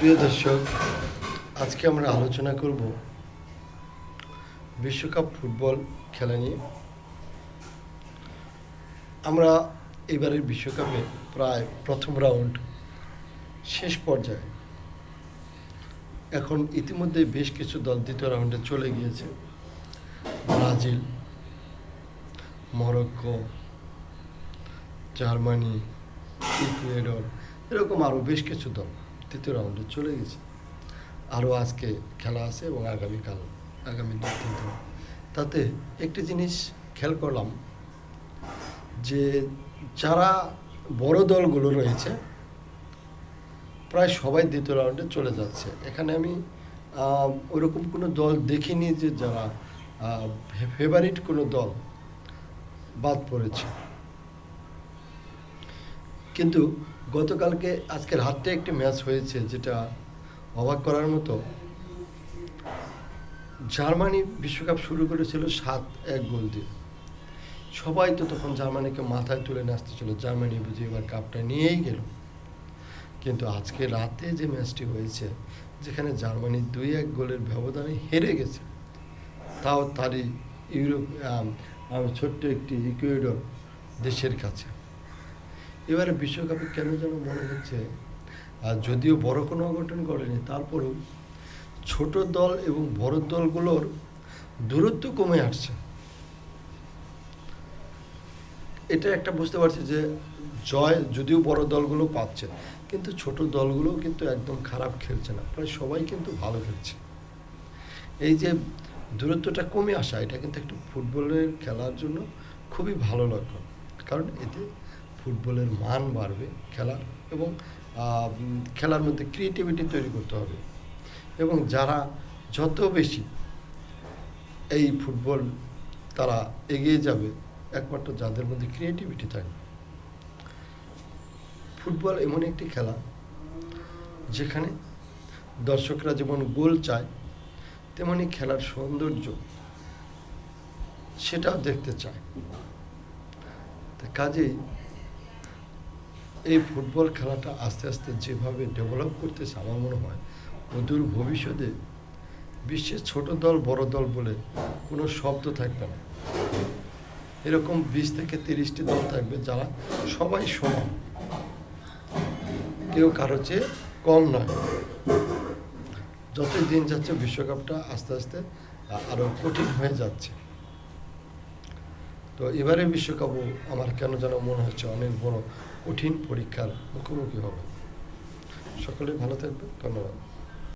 প্রিয় দর্শক, আজকে আমরা আলোচনা করব বিশ্বকাপ ফুটবল খেলা নিয়ে। আমরা এবারের বিশ্বকাপে প্রায় প্রথম রাউন্ড শেষ পর্যায়ে। এখন ইতিমধ্যে বেশ কিছু দল দ্বিতীয় রাউন্ডে চলে গিয়েছে। ব্রাজিল, মরক্কো, জার্মানি, ইকুয়েডর, এরকম আরও বেশ কিছু দল তৃতীয় রাউন্ডে চলে গেছে। আরও আজকে খেলা আছে এবং আগামী 2-3 দিন। তাতে একটি জিনিস খেয়াল করলাম যে যারা বড় দলগুলো রয়েছে প্রায় সবাই দ্বিতীয় রাউন্ডে চলে যাচ্ছে। এখানে আমি ওইরকম কোনো দল দেখিনি যে যারা ফেভারিট কোনো দল বাদ পড়েছে। কিন্তু গতকালকে আজকের হাতে একটি ম্যাচ হয়েছে যেটা অবাক করার মতো। জার্মানি বিশ্বকাপ শুরু করেছিল 7-1 গোল দিয়ে। সবাই তো তখন জার্মানিকে মাথায় তুলে নাচতে ছিল, জার্মানি বুঝি এবার কাপটা নিয়েই গেল। কিন্তু আজকে রাতে যে ম্যাচটি হয়েছে, যেখানে জার্মানি 2-1 গোলের ব্যবধানে হেরে গেছে, তাও তারই ছোট্ট একটি ইকুয়েডর দেশের কাছে। এবারে বিশ্বকাপে কেন যেন মনে হচ্ছে, যদিও বড় কোনো অঘটন করেনি, তারপরেও ছোট দল এবং বড় দলগুলোর দূরত্ব কমে আসছে। এটা একটা বুঝতে পারছি যে জয় যদিও বড় দলগুলো পাচ্ছে, কিন্তু ছোট দলগুলোও কিন্তু একদম খারাপ খেলছে না, প্রায় সবাই কিন্তু ভালো খেলছে। এই যে দূরত্বটা কমে আসা, এটা কিন্তু একটা ফুটবলের খেলার জন্য খুবই ভালো লক্ষণ। কারণ এতে ফুটবলের মান বাড়বে খেলার, এবং খেলার মধ্যে ক্রিয়েটিভিটি তৈরি করতে হবে। এবং যারা যত বেশি এই ফুটবল তারা এগিয়ে যাবে, একমাত্র যাদের মধ্যে ক্রিয়েটিভিটি থাকবে। ফুটবল এমন একটি খেলা যেখানে দর্শকরা যেমন গোল চায়, তেমনি খেলার সৌন্দর্য সেটাও দেখতে চায়। কাজেই এই ফুটবল খেলাটা আস্তে আস্তে যেভাবে ডেভেলপ করতেছে, আমার মনে হয় অদূর ভবিষ্যতে বিশ্বের ছোট দল বড় দল বলে কোনো শব্দ থাকবে না। এরকম 20 থেকে 30টি দল থাকবে যারা সবাই সমান, কেউ কারো চেয়ে কম নয়। যতই দিন যাচ্ছে বিশ্বকাপটা আস্তে আস্তে আরও কঠিন হয়ে যাচ্ছে। তো এবারে বিশ্বকাপও আমার কেন যেন মনে হচ্ছে অনেক বড় কঠিন পরীক্ষার মুখোমুখি হবে। সকলে ভালো থাকবে, ধন্যবাদ।